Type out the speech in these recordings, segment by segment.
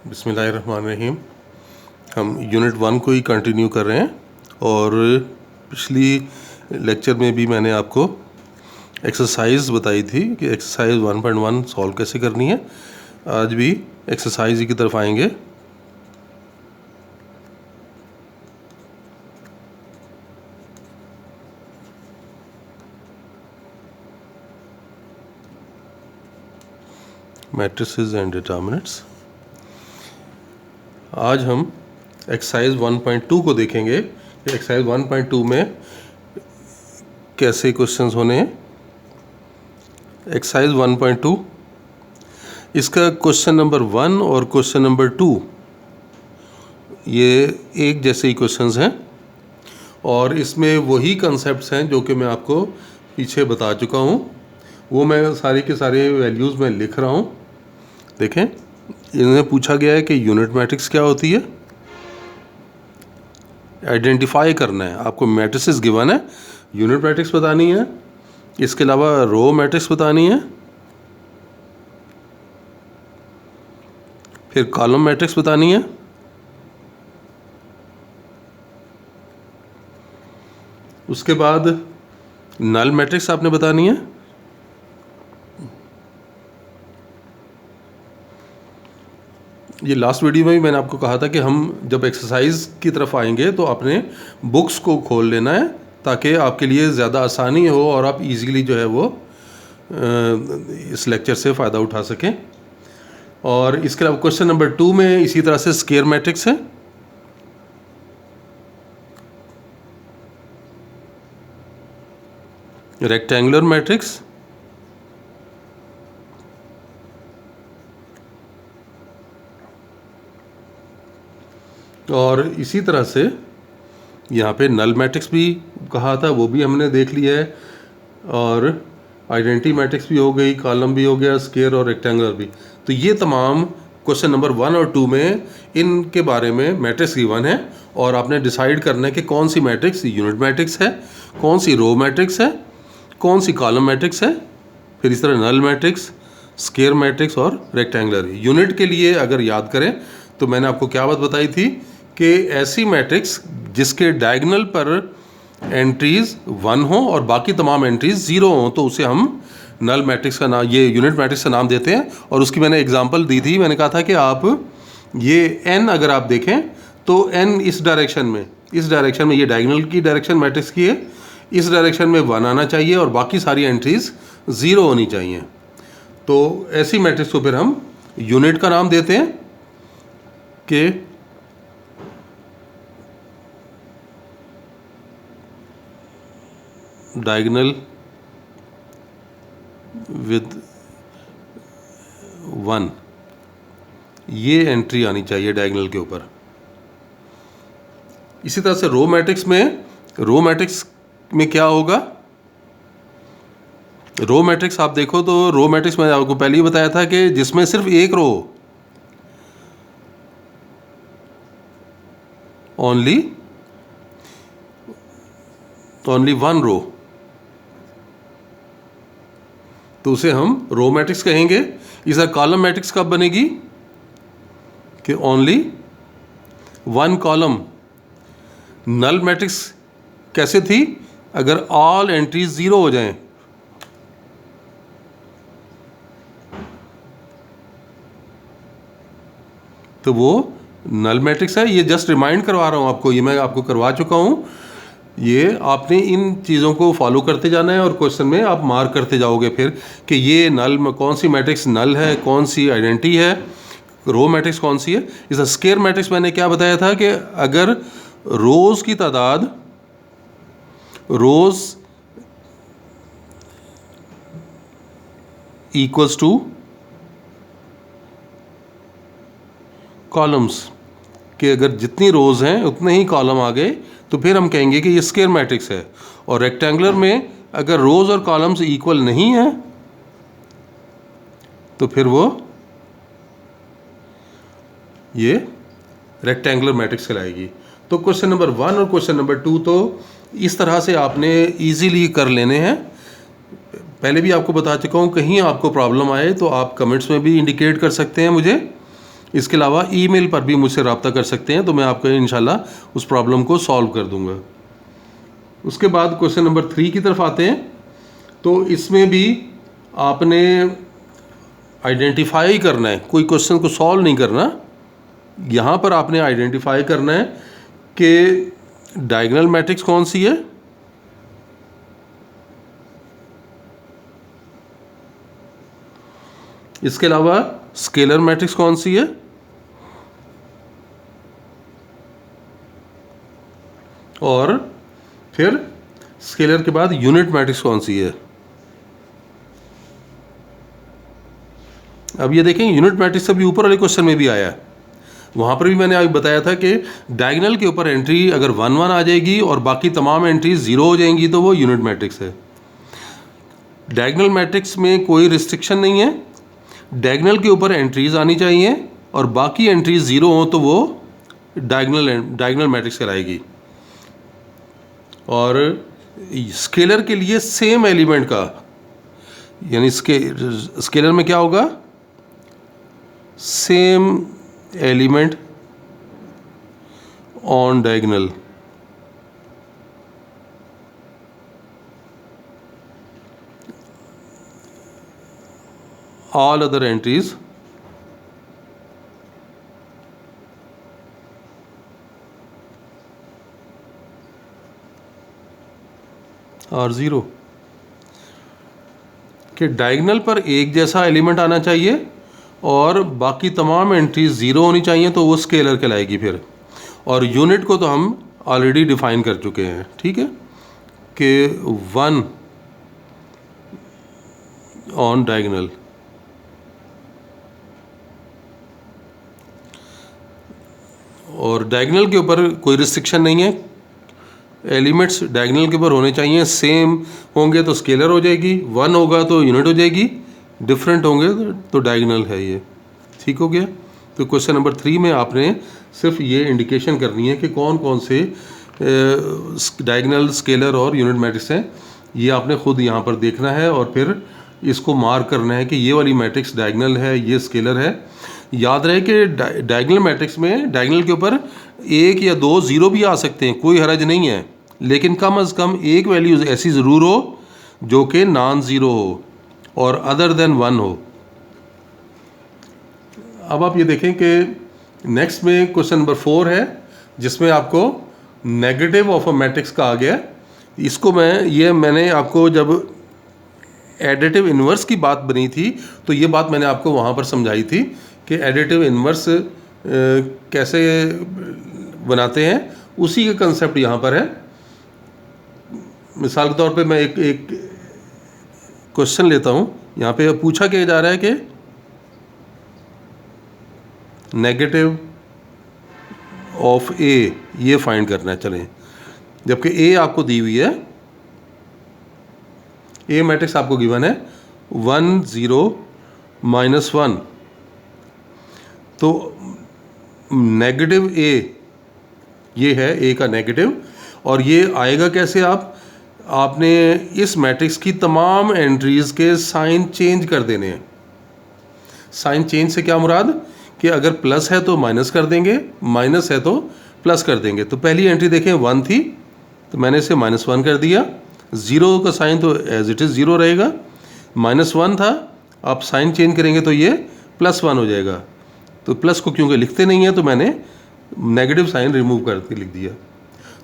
बिस्मिल्लाहिर्रहमानिर्रहीम। हम यूनिट 1 को ही कंटिन्यू कर रहे हैं और पिछली लेक्चर में भी मैंने आपको एक्सरसाइज बताई थी कि एक्सरसाइज 1.1 सॉल्व कैसे करनी है। आज भी एक्सरसाइज की तरफ आएंगे। Matrices and determinants. आज हम एक्सरसाइज 1.2 को देखेंगे कि एक्सरसाइज 1.2 में कैसे क्वेश्चंस होने हैं। एक्सरसाइज 1.2 इसका क्वेश्चन नंबर 1 और क्वेश्चन नंबर 2 ये एक जैसे ही क्वेश्चंस हैं और इसमें वही कंसेप्ट्स हैं जो कि मैं आपको पीछे बता चुका हूँ। वो मैं सारे के सारे वैल्यूज़ में लिख रहा हूँ। देखें, इन्हें पूछा गया है कि यूनिट मैट्रिक्स क्या होती है, आइडेंटिफाई करना है। आपको मैट्रिसेस गिवन है, यूनिट मैट्रिक्स बतानी है, इसके अलावा रो मैट्रिक्स बतानी है, फिर कॉलम मैट्रिक्स बतानी है, उसके बाद नल मैट्रिक्स आपने बतानी है, ये लास्ट वीडियो में भी मैंने आपको कहा था कि हम जब एक्सरसाइज की तरफ आएंगे तो आपने बुक्स को खोल लेना है ताकि आपके लिए ज़्यादा आसानी हो और आप इजीली जो है वो इस लेक्चर से फ़ायदा उठा सकें। और इसके अलावा क्वेश्चन नंबर 2 में इसी तरह से स्क्वायर मैट्रिक्स है, रेक्टेंगुलर मैट्रिक्स, और इसी तरह से यहाँ पे नल मैट्रिक्स भी कहा था, वो भी हमने देख लिया है, और आइडेंटिटी मैट्रिक्स भी हो गई, कॉलम भी हो गया, स्क्वायर और रेक्टेंगुलर भी। तो ये तमाम क्वेश्चन नंबर 1 और 2 में इनके बारे में मैट्रिक्स गिवन है और आपने डिसाइड करना है कि कौन सी मैट्रिक्स यूनिट मैट्रिक्स है, कौन सी रो मैट्रिक्स है, कौन सी कॉलम मैट्रिक्स है, फिर इस तरह नल मैट्रिक्स, स्क्वायर मैट्रिक्स और रेक्टेंगुलर। यूनिट के लिए अगर याद करें तो मैंने आपको क्या बात बताई थी कि ऐसी मैट्रिक्स जिसके डायगोनल पर एंट्रीज 1 हो और बाकी तमाम एंट्रीज 0 हो तो उसे हम नल मैट्रिक्स का नाम, ये यूनिट मैट्रिक्स का नाम देते हैं। और उसकी मैंने एग्जांपल दी थी, मैंने कहा था कि आप ये n अगर आप देखें तो n इस डायरेक्शन में ये डायगोनल की डायरेक्शन मैट्रिक्स की है, इस डायरेक्शन में 1 आना चाहिए और बाकी सारी एंट्रीज 0 होनी चाहिए। तो ऐसी मैट्रिक्स को फिर हम यूनिट का नाम देते हैं कि डायगोनल विद 1, ये एंट्री आनी चाहिए डायगोनल के ऊपर। इसी तरह से रो मैट्रिक्स में क्या होगा, रो मैट्रिक्स आप देखो तो रो मैट्रिक्स में आपको पहले ही बताया था कि जिसमें सिर्फ एक रो, ओनली 1 रो, तो उसे हम रो मैट्रिक्स कहेंगे। इस कॉलम मैट्रिक्स कब बनेगी कि ओनली 1 कॉलम। नल मैट्रिक्स कैसे थी, अगर ऑल एंट्रीज 0 हो जाएं, तो वो नल मैट्रिक्स है। ये जस्ट रिमाइंड करवा रहा हूँ आपको, ये मैं आपको करवा चुका हूँ। ये आपने इन चीज़ों को फॉलो करते जाना है और क्वेश्चन में आप मार्क करते जाओगे फिर कि ये नल में कौन सी मैट्रिक्स नल है, कौन सी आइडेंटिटी है, रो मैट्रिक्स कौन सी है। इस स्क्वायर मैट्रिक्स मैंने क्या बताया था कि अगर रोज़ की तादाद रोज़ इक्वल्स टू कॉलम्स, कि अगर जितनी रोज़ हैं उतने ही कॉलम आ गए तो फिर हम कहेंगे कि ये स्क्वायर मैट्रिक्स है। और रेक्टेंगुलर में अगर रोज़ और कॉलम्स इक्वल नहीं हैं तो फिर वो ये रेक्टेंगुलर मैट्रिक्स कहलाएगी। तो क्वेश्चन नंबर 1 और क्वेश्चन नंबर 2 तो इस तरह से आपने इजीली कर लेने हैं। पहले भी आपको बता चुका हूँ, कहीं आपको प्रॉब्लम आए तो आप कमेंट्स में भी इंडिकेट कर सकते हैं मुझे इसके अलावा ईमेल पर भी मुझसे रब्ता कर सकते हैं, तो मैं आपको इंशाल्लाह उस प्रॉब्लम को सॉल्व कर दूंगा। उसके बाद क्वेश्चन नंबर 3 की तरफ आते हैं। तो इसमें भी आपने आइडेंटिफाई करना है, कोई क्वेश्चन को सॉल्व नहीं करना। यहाँ पर आपने आइडेंटिफाई करना है कि डायगोनल मैट्रिक्स कौन सी है, इसके अलावा स्केलर मैट्रिक्स कौन सी है, और फिर स्केलर के बाद यूनिट मैट्रिक्स कौन सी है। अब ये देखें, यूनिट मैट्रिक्स अभी ऊपर वाले क्वेश्चन में भी आया है, वहाँ पर भी मैंने अभी बताया था कि डायगोनल के ऊपर एंट्री अगर 1 1 आ जाएगी और बाकी तमाम एंट्रीज 0 हो जाएंगी तो वो यूनिट मैट्रिक्स है। डायगोनल मैट्रिक्स में कोई रिस्ट्रिक्शन नहीं है, डायगोनल के ऊपर एंट्रीज आनी चाहिए और बाकी एंट्रीज 0 हो तो वो डायगोनल मैट्रिक्स कहलाएगी। और स्केलर के लिए सेम एलिमेंट का, यानी स्केलर में क्या होगा, same element on diagonal, all other entries are 0, कि डायगोनल पर एक जैसा एलिमेंट आना चाहिए और बाकी तमाम एंट्रीज 0 होनी चाहिए, तो वो स्केलर कहलाएगी फिर। और यूनिट को तो हम ऑलरेडी डिफाइन कर चुके हैं, ठीक है, कि 1 ऑन डायगोनल। और डायगोनल के ऊपर कोई रिस्ट्रिक्शन नहीं है, एलिमेंट्स डायगोनल के ऊपर होने चाहिए, सेम होंगे तो स्केलर हो जाएगी, 1 होगा तो यूनिट हो जाएगी, डिफरेंट होंगे तो डायगोनल है ये। ठीक हो गया। तो क्वेश्चन नंबर 3 में आपने सिर्फ ये इंडिकेशन करनी है कि कौन कौन से डायगोनल, स्केलर और यूनिट मैट्रिक्स हैं, ये आपने खुद यहाँ पर देखना है और फिर इसको मार्क करना है कि ये वाली मैट्रिक्स डायगोनल है, ये स्केलर है। याद रहे कि डायगोनल मैट्रिक्स में डायगोनल के ऊपर 1 या 2 0 भी आ सकते हैं, कोई हरज नहीं है, लेकिन कम अज़ कम एक वैल्यू ऐसी ज़रूर हो जो कि नॉन ज़ीरो हो और अदर देन 1 हो। अब आप ये देखें कि नेक्स्ट में क्वेश्चन नंबर 4 है, जिसमें आपको नेगेटिव ऑफ अ मैट्रिक्स का आ गया। इसको मैंने आपको जब एडिटिव इन्वर्स की बात बनी थी तो ये बात मैंने आपको वहाँ पर समझाई थी कि एडिटिव इन्वर्स कैसे बनाते हैं, उसी का कंसेप्ट यहाँ पर है। मिसाल के तौर पे मैं एक क्वेश्चन लेता हूँ। यहाँ पे पूछा क्या जा रहा है कि नेगेटिव ऑफ ए ये फाइंड करना है। चलें, जबकि ए आपको दी हुई है, ए मैट्रिक्स आपको गिवन है 1 0 -1, तो नेगेटिव ए ये है, ए का नेगेटिव, और ये आएगा कैसे? आपने इस मैट्रिक्स की तमाम एंट्रीज़ के साइन चेंज कर देने हैं। साइन चेंज से क्या मुराद कि अगर प्लस है तो माइनस कर देंगे, माइनस है तो प्लस कर देंगे। तो पहली एंट्री देखें 1 थी तो मैंने इसे -1 कर दिया, 0 का साइन तो एज इट इज़ 0 रहेगा, -1 था, आप साइन चेंज करेंगे तो ये +1 हो जाएगा। तो प्लस को क्योंकि लिखते नहीं है तो मैंने नेगेटिव साइन रिमूव करके लिख दिया।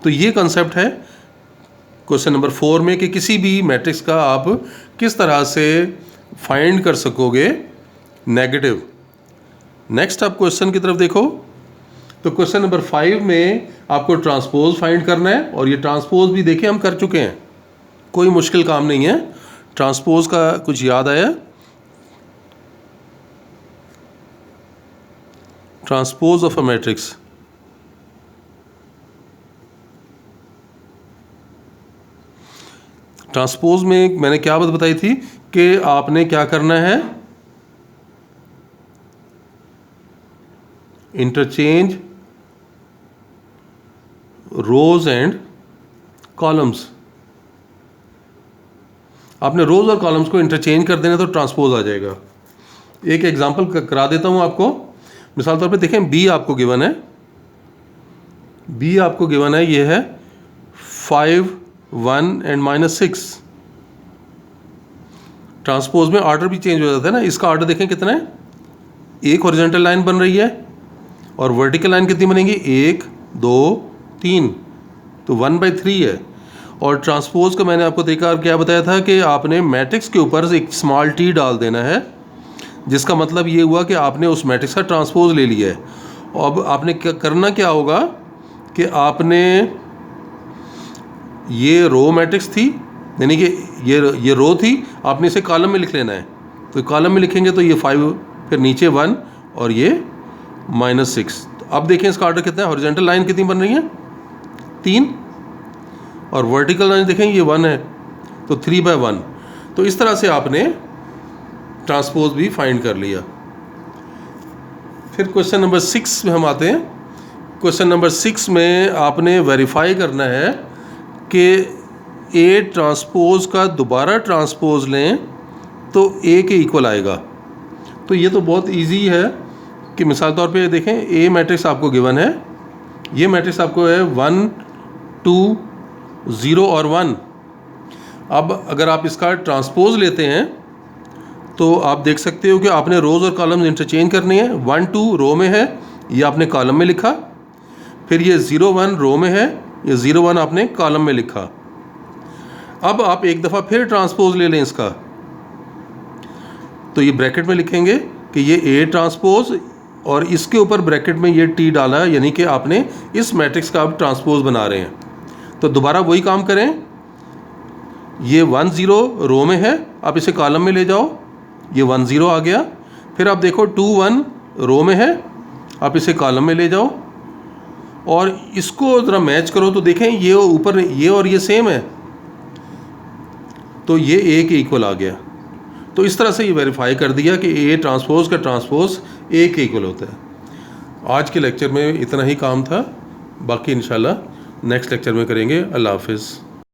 तो ये कंसेप्ट है क्वेश्चन नंबर 4 में कि किसी भी मैट्रिक्स का आप किस तरह से फाइंड कर सकोगे नेगेटिव। नेक्स्ट आप क्वेश्चन की तरफ देखो। तो क्वेश्चन नंबर 5 में आपको ट्रांसपोज फाइंड करना है, और ये ट्रांसपोज भी देखें हम कर चुके हैं, कोई मुश्किल काम नहीं है। ट्रांसपोज का कुछ याद आया? Transpose of a matrix, transpose में मैंने क्या बात बताई थी कि आपने क्या करना है, इंटरचेंज रोज एंड कॉलम्स। आपने रोज और कॉलम्स को इंटरचेंज कर देना तो ट्रांसपोज आ जाएगा। एक एग्जांपल करा देता हूं आपको। मिसाल तौर पे देखें बी आपको गिवन है, बी आपको गिवन है, ये है 5 1 एंड -6। ट्रांसपोज में ऑर्डर भी चेंज हो जाता है ना, इसका ऑर्डर देखें कितना है, एक हॉरिजॉन्टल लाइन बन रही है और वर्टिकल लाइन कितनी बनेगी, 1 2 3, तो 1/3 है। और ट्रांसपोज का मैंने आपको देखा क्या बताया था कि आपने मैट्रिक्स के ऊपर एक स्मॉल टी डाल देना है, जिसका मतलब ये हुआ कि आपने उस मैट्रिक्स का ट्रांसपोज ले लिया है। अब आपने करना क्या होगा कि आपने ये रो मैट्रिक्स थी, यानी कि ये रो थी, आपने इसे कॉलम में लिख लेना है। तो कॉलम में लिखेंगे तो ये 5, फिर नीचे 1 और ये -6। तो अब देखें इसका ऑर्डर कितना है, हॉरिजॉन्टल लाइन कितनी बन रही है, 3, और वर्टिकल लाइन देखें ये 1 है, तो 3/1। तो इस तरह से आपने ट्रांसपोज भी फाइंड कर लिया। फिर क्वेश्चन नंबर 6 में हम आते हैं। क्वेश्चन नंबर 6 में आपने वेरीफाई करना है कि ए ट्रांसपोज का दोबारा ट्रांसपोज लें तो ए के इक्वल आएगा। तो ये तो बहुत इजी है कि मिसाल तौर पे देखें, ए मैट्रिक्स आपको गिवन है, ये मैट्रिक्स आपको है 1 2 0 और 1। अब अगर आप इसका ट्रांसपोज लेते हैं तो आप देख सकते हो कि आपने रोज़ और कॉलम्स इंटरचेंज करनी है। 1 2 रो में है, ये आपने कॉलम में लिखा, फिर ये 0 1 रो में है, ये 0 1 आपने कॉलम में लिखा। अब आप एक दफ़ा फिर ट्रांसपोज ले लें इसका, तो ये ब्रैकेट में लिखेंगे कि ये ए ट्रांसपोज और इसके ऊपर ब्रैकेट में ये टी डाला, यानी कि आपने इस मैट्रिक्स का आप ट्रांसपोज बना रहे हैं। तो दोबारा वही काम करें, ये 1 0 रो में है, आप इसे कॉलम में ले जाओ, ये 1 0 आ गया। फिर आप देखो 2 1 रो में है, आप इसे कॉलम में ले जाओ और इसको ज़रा मैच करो तो देखें ये ऊपर ये और ये सेम है, तो ये ए के इक्वल आ गया। तो इस तरह से ये वेरीफाई कर दिया कि ए ट्रांसपोज का ट्रांसपोज ए के इक्वल होता है। आज के लेक्चर में इतना ही काम था, बाकी इंशाल्लाह नेक्स्ट लेक्चर में करेंगे। अल्लाह हाफिज़।